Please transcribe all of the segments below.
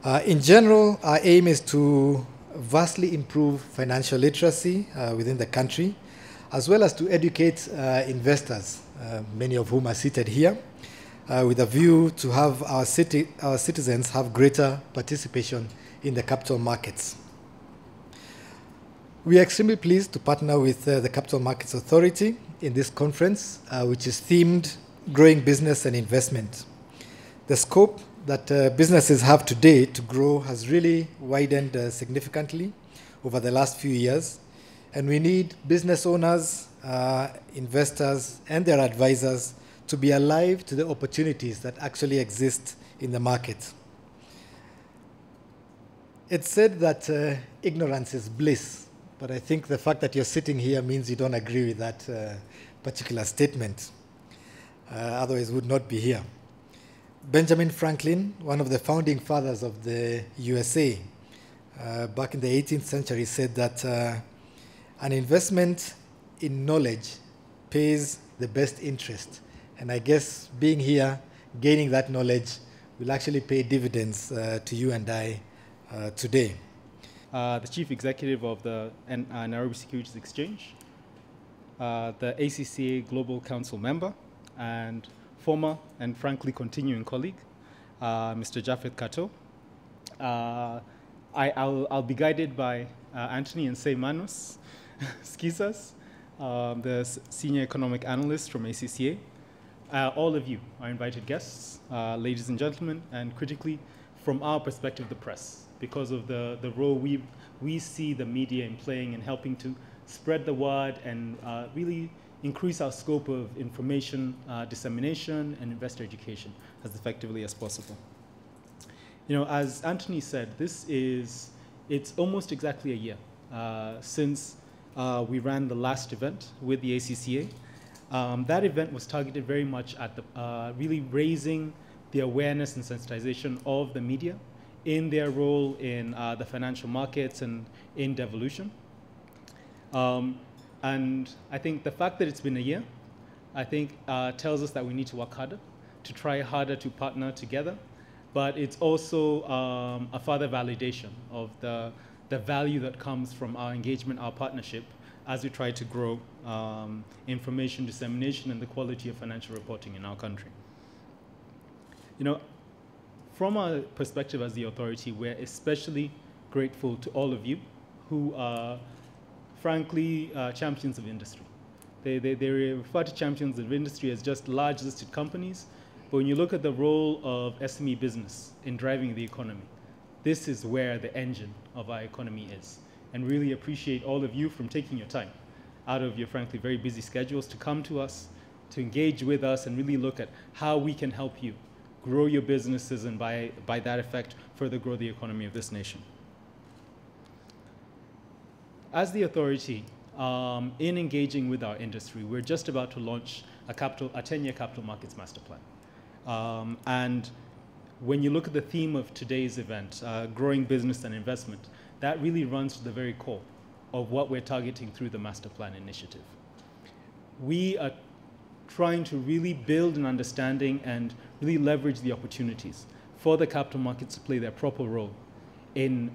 In general, our aim is to vastly improve financial literacy within the country, as well as to educate investors, many of whom are seated here, with a view to have our citizens have greater participation in the capital markets. We are extremely pleased to partner with the Capital Markets Authority in this conference, which is themed Growing Business and Investment. The scope that businesses have today to grow has really widened significantly over the last few years, and we need business owners, investors, and their advisors to be alive to the opportunities that actually exist in the market. It's said that ignorance is bliss, but I think the fact that you're sitting here means you don't agree with that particular statement. Otherwise, we would not be here. Benjamin Franklin, one of the founding fathers of the USA, back in the 18th century, said that an investment in knowledge pays the best interest. And I guess being here, gaining that knowledge, will actually pay dividends to you and I today. The Chief Executive of the Nairobi Securities Exchange, the ACCA Global Council member, and former and frankly continuing colleague, Mr. Japheth Kato. I'll be guided by Anthony and Say Manus Skizas, the Senior Economic Analyst from ACCA. All of you are invited guests, ladies and gentlemen, and critically, from our perspective, the press, because of the role we see the media in playing in helping to spread the word and really increase our scope of information dissemination and investor education as effectively as possible. You know, as Anthony said, it's almost exactly a year since we ran the last event with the ACCA. That event was targeted very much at really raising the awareness and sensitization of the media in their role in the financial markets and in devolution. And I think the fact that it's been a year, I think tells us that we need to work harder, to try harder to partner together. But it's also a further validation of the value that comes from our engagement, our partnership, as we try to grow information dissemination and the quality of financial reporting in our country. You know, from our perspective as the authority, we're especially grateful to all of you who are frankly, champions of industry. They refer to champions of industry as just large listed companies, but when you look at the role of SME business in driving the economy, this is where the engine of our economy is. And really appreciate all of you from taking your time out of your frankly very busy schedules to come to us, to engage with us and really look at how we can help you grow your businesses and by that effect, further grow the economy of this nation. As the authority, in engaging with our industry, we're just about to launch a 10-year capital markets master plan. And when you look at the theme of today's event, growing business and investment, that really runs to the very core of what we're targeting through the master plan initiative. We are trying to really build an understanding and really leverage the opportunities for the capital markets to play their proper role in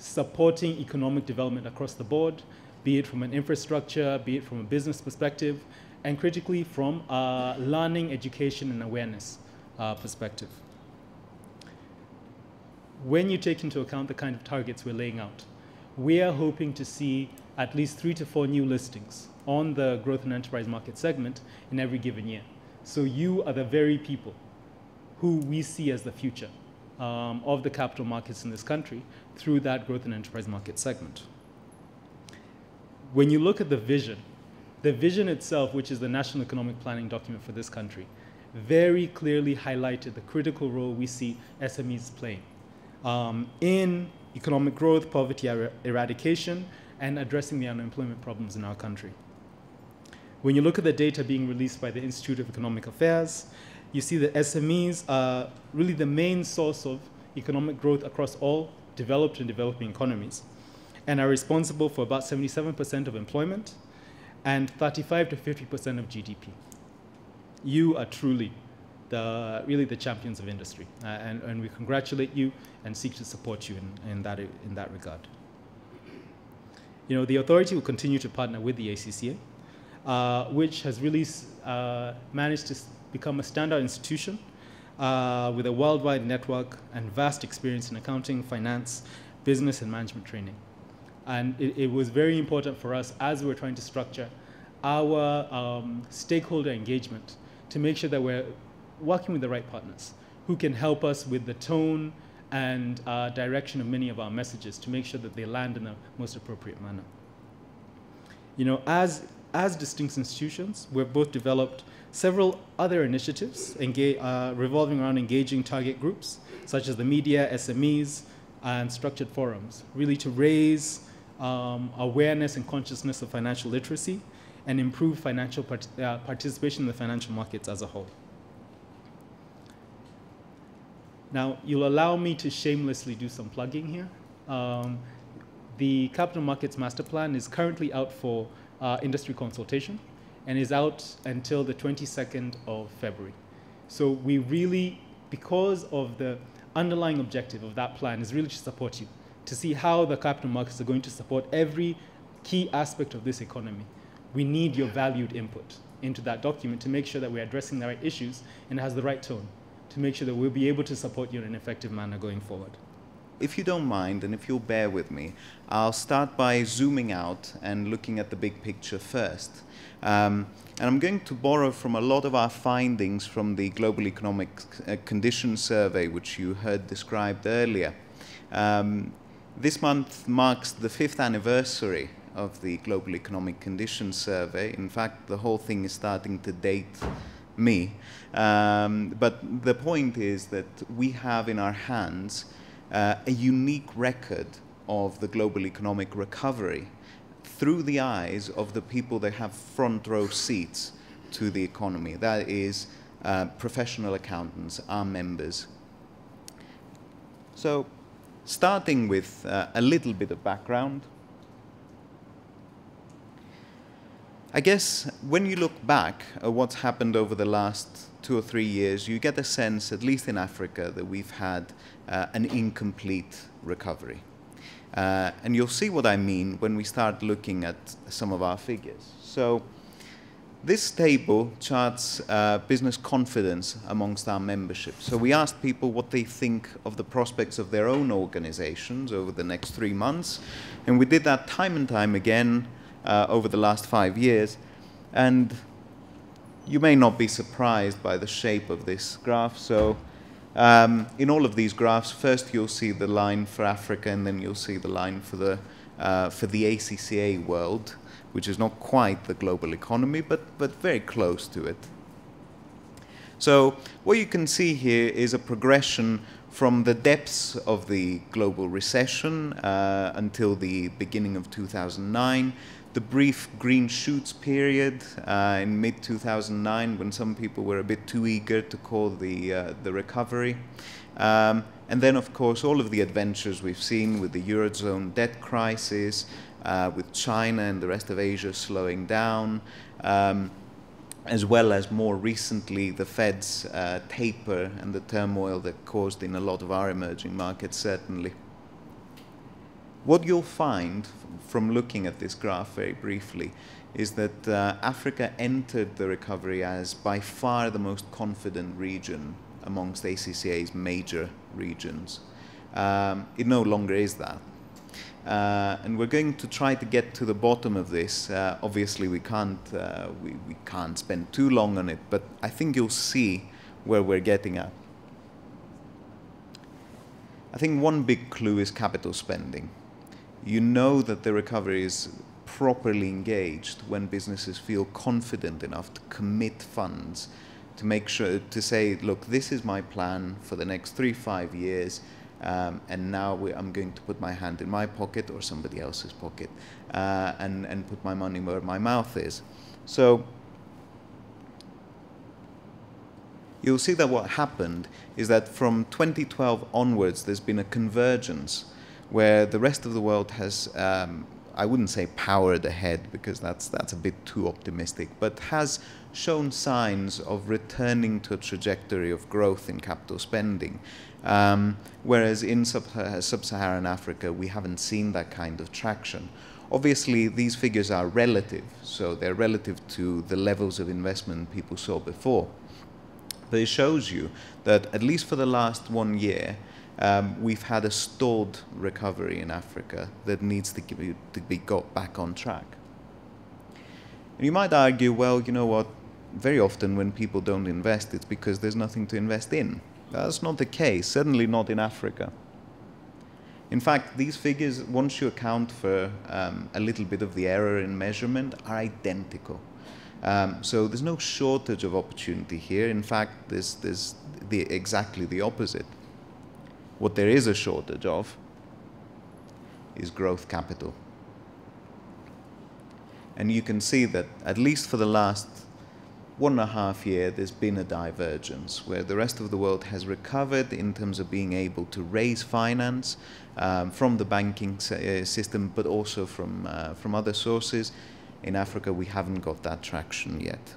supporting economic development across the board, be it from an infrastructure, be it from a business perspective, and critically from a learning, education, and awareness perspective. When you take into account the kind of targets we're laying out, we are hoping to see at least 3 to 4 new listings on the growth and enterprise market segment in every given year. So you are the very people who we see as the future of the capital markets in this country through that growth and enterprise market segment. When you look at the vision itself, which is the National Economic Planning document for this country, very clearly highlighted the critical role we see SMEs playing in economic growth, poverty eradication, and addressing the unemployment problems in our country. When you look at the data being released by the Institute of Economic Affairs, you see that SMEs are really the main source of economic growth across all developed and developing economies, and are responsible for about 77% of employment and 35 to 50% of GDP. You are truly really the champions of industry. And we congratulate you and seek to support you in that regard. The authority will continue to partner with the ACCA, which has really managed to become a standard institution with a worldwide network and vast experience in accounting, finance, business, and management training. And it was very important for us as we were trying to structure our stakeholder engagement to make sure that we're working with the right partners who can help us with the tone and direction of many of our messages to make sure that they land in the most appropriate manner. As distinct institutions, we've both developed several other initiatives revolving around engaging target groups, such as the media, SMEs, and structured forums, really to raise awareness and consciousness of financial literacy and improve financial participation in the financial markets as a whole. Now, you'll allow me to shamelessly do some plugging here. The Capital Markets Master Plan is currently out for industry consultation and is out until the 22nd of February. So we really, because of the underlying objective of that plan is really to support you, to see how the capital markets are going to support every key aspect of this economy. We need your valued input into that document to make sure that we're addressing the right issues and it has the right tone, to make sure that we'll be able to support you in an effective manner going forward. If you don't mind, and if you'll bear with me, I'll start by zooming out and looking at the big picture first. And I'm going to borrow from a lot of our findings from the Global Economic Conditions Survey, which you heard described earlier. This month marks the 5th anniversary of the Global Economic Conditions Survey. In fact, the whole thing is starting to date me. But the point is that we have in our hands a unique record of the global economic recovery through the eyes of the people that have front row seats to the economy. That is professional accountants, our members. So, starting with a little bit of background, I guess when you look back at what's happened over the last 2 or 3 years, you get a sense, at least in Africa, that we've had an incomplete recovery. And you'll see what I mean when we start looking at some of our figures. So this table charts business confidence amongst our membership. So we asked people what they think of the prospects of their own organizations over the next 3 months. And we did that time and time again over the last 5 years. And you may not be surprised by the shape of this graph. So in all of these graphs, first you'll see the line for Africa, and then you'll see the line for the ACCA world, which is not quite the global economy, but very close to it. So what you can see here is a progression from the depths of the global recession until the beginning of 2009, the brief green shoots period in mid-2009 when some people were a bit too eager to call the recovery. And then, of course, all of the adventures we've seen with the Eurozone debt crisis, with China and the rest of Asia slowing down, as well as more recently the Fed's taper and the turmoil that caused in a lot of our emerging markets, certainly. What you'll find from looking at this graph very briefly is that Africa entered the recovery as by far the most confident region amongst ACCA's major regions. It no longer is that. And we're going to try to get to the bottom of this. Obviously, we can't spend too long on it, but I think you'll see where we're getting at. I think one big clue is capital spending. You know that the recovery is properly engaged when businesses feel confident enough to commit funds, to make sure, to say, look, this is my plan for the next 3-5 years, and now I'm going to put my hand in my pocket or somebody else's pocket and put my money where my mouth is. So you'll see that what happened is that from 2012 onwards, there's been a convergence where the rest of the world has I wouldn't say powered ahead because that's a bit too optimistic, but has shown signs of returning to a trajectory of growth in capital spending. Whereas in sub-Saharan Africa, we haven't seen that kind of traction. Obviously, these figures are relative, so they're relative to the levels of investment people saw before. But it shows you that at least for the last 1 year, we've had a stalled recovery in Africa that needs to be got back on track. And you might argue, well, you know what, very often when people don't invest, it's because there's nothing to invest in. That's not the case, certainly not in Africa. In fact, these figures, once you account for a little bit of the error in measurement, are identical. So there's no shortage of opportunity here. In fact, there's exactly the opposite. What there is a shortage of is growth capital. And you can see that at least for the last 1.5 years, there's been a divergence where the rest of the world has recovered in terms of being able to raise finance from the banking system, but also from other sources. In Africa, we haven't got that traction yet.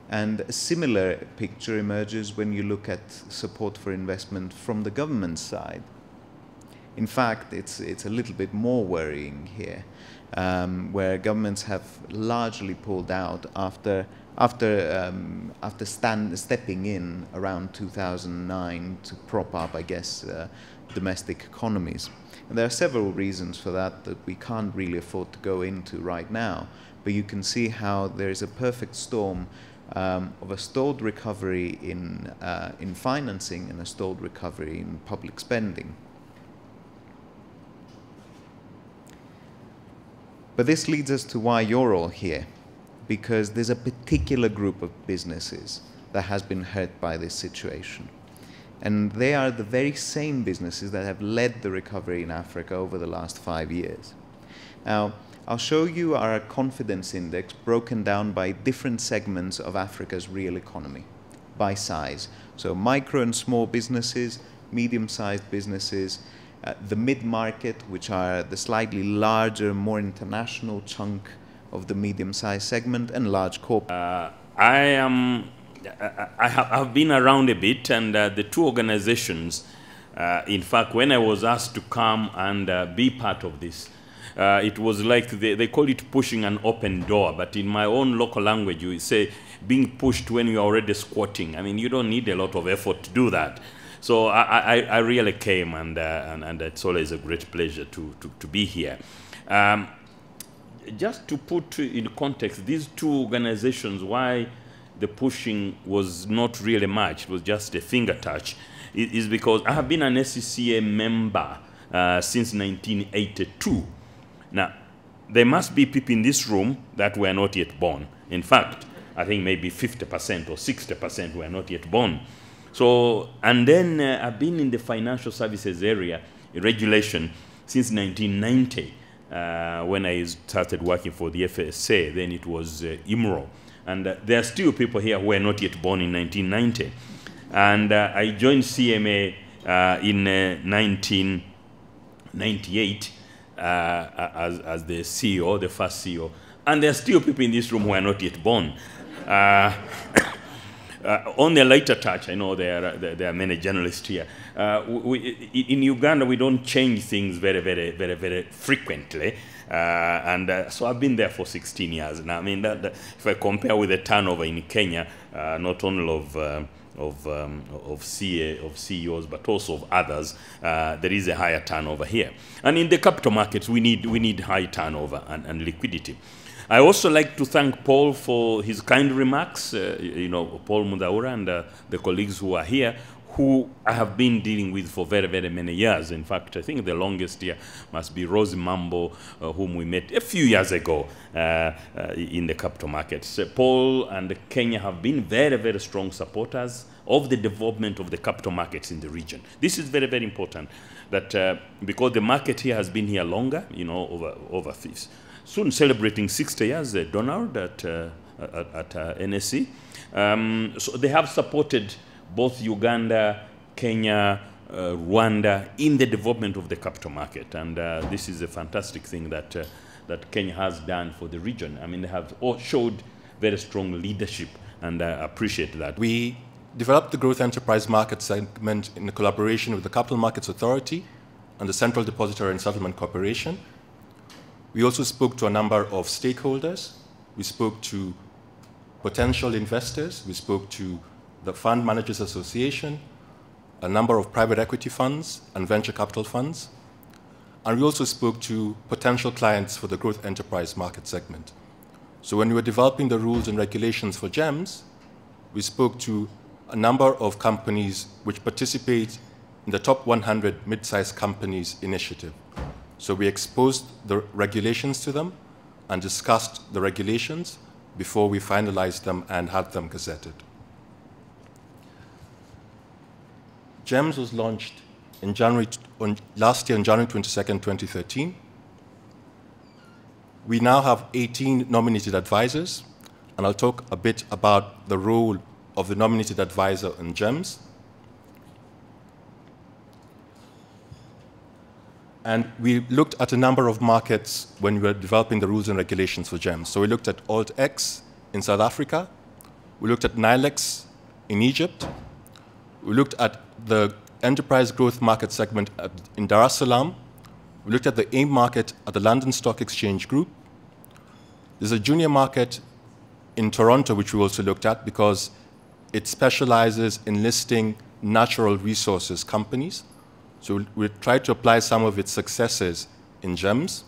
And a similar picture emerges when you look at support for investment from the government side. In fact, it's a little bit more worrying here, where governments have largely pulled out after stepping in around 2009 to prop up, I guess, domestic economies. And there are several reasons for that we can't really afford to go into right now. But you can see how there is a perfect storm of a stalled recovery in financing and a stalled recovery in public spending. But this leads us to why you're all here, because there's a particular group of businesses that has been hurt by this situation. And they are the very same businesses that have led the recovery in Africa over the last 5 years. Now, I'll show you our confidence index broken down by different segments of Africa's real economy, by size. So micro and small businesses, medium-sized businesses, the mid-market, which are the slightly larger, more international chunk of the medium-sized segment, and large corporate. I have been around a bit, and the two organizations, in fact, when I was asked to come and be part of this, it was like they call it pushing an open door, but in my own local language, you say being pushed when you're already squatting. I mean, you don't need a lot of effort to do that. So I really came, and it's always a great pleasure to be here. Just to put in context, these two organizations, why the pushing was not really much, it was just a finger touch, is because I have been an SCCA member since 1982. Now, there must be people in this room that were not yet born. In fact, I think maybe 50% or 60% were not yet born. So, and then I've been in the financial services area, regulation, since 1990, when I started working for the FSA. Then it was IMRO. And there are still people here who were not yet born in 1990. And I joined CMA in 1998 as the CEO, the first CEO. And there are still people in this room who are not yet born. On a lighter touch, I know there are many journalists here. In Uganda, we don't change things very frequently. So I've been there for 16 years now. I mean, if I compare with the turnover in Kenya, not only of CEOs, but also of others, there is a higher turnover here. And in the capital markets, we need high turnover and liquidity. I also like to thank Paul for his kind remarks, you know, Paul Mudaura and the colleagues who are here, who I have been dealing with for very many years. In fact, I think the longest year must be Rosie Mambo, whom we met a few years ago in the capital markets. Paul and Kenya have been very strong supporters of the development of the capital markets in the region. This is very important, that because the market here has been here longer, you know, over soon celebrating 60 years, Donald at NSC. So they have supported both Uganda, Kenya, Rwanda in the development of the capital market. And this is a fantastic thing that, that Kenya has done for the region. I mean, they have all showed very strong leadership, and I appreciate that. We developed the growth enterprise market segment in collaboration with the Capital Markets Authority and the Central Depository and Settlement Corporation. We also spoke to a number of stakeholders. We spoke to potential investors. We spoke to the Fund Managers Association, a number of private equity funds and venture capital funds. And we also spoke to potential clients for the growth enterprise market segment. So when we were developing the rules and regulations for GEMS, we spoke to a number of companies which participate in the top 100 mid-sized companies initiative. So we exposed the regulations to them and discussed the regulations before we finalized them and had them gazetted. GEMS was launched in last year on January 22nd, 2013. We now have 18 nominated advisors, and I'll talk a bit about the role of the nominated advisor in GEMS. And we looked at a number of markets when we were developing the rules and regulations for GEMS. So we looked at AltX in South Africa. We looked at NILEX in Egypt. We looked at the enterprise growth market segment in Dar es Salaam. We looked at the AIM market at the London Stock Exchange Group. There's a junior market in Toronto, which we also looked at because it specializes in listing natural resources companies. So we tried to apply some of its successes in GEMS.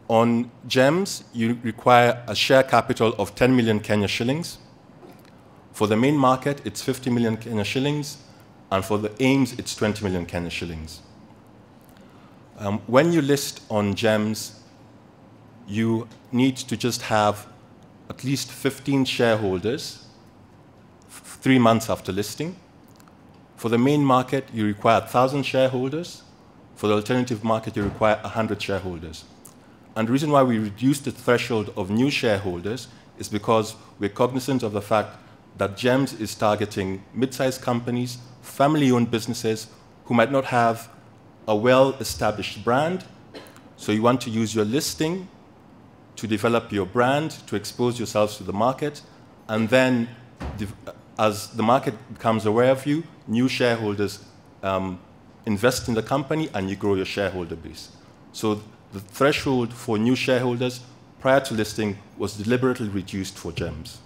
On GEMS, you require a share capital of 10 million Kenya shillings. For the main market, it's 50 million Kenya shillings. And for the AIMs, it's 20 million Kenya shillings. When you list on GEMS, you need to just have at least 15 shareholders 3 months after listing. For the main market, you require 1,000 shareholders. For the alternative market, you require 100 shareholders. And the reason why we reduced the threshold of new shareholders is because we're cognizant of the fact that GEMS is targeting mid-sized companies, family-owned businesses who might not have a well-established brand. So you want to use your listing to develop your brand, to expose yourselves to the market, and then as the market becomes aware of you, new shareholders invest in the company and you grow your shareholder base. So the threshold for new shareholders prior to listing was deliberately reduced for GEMS.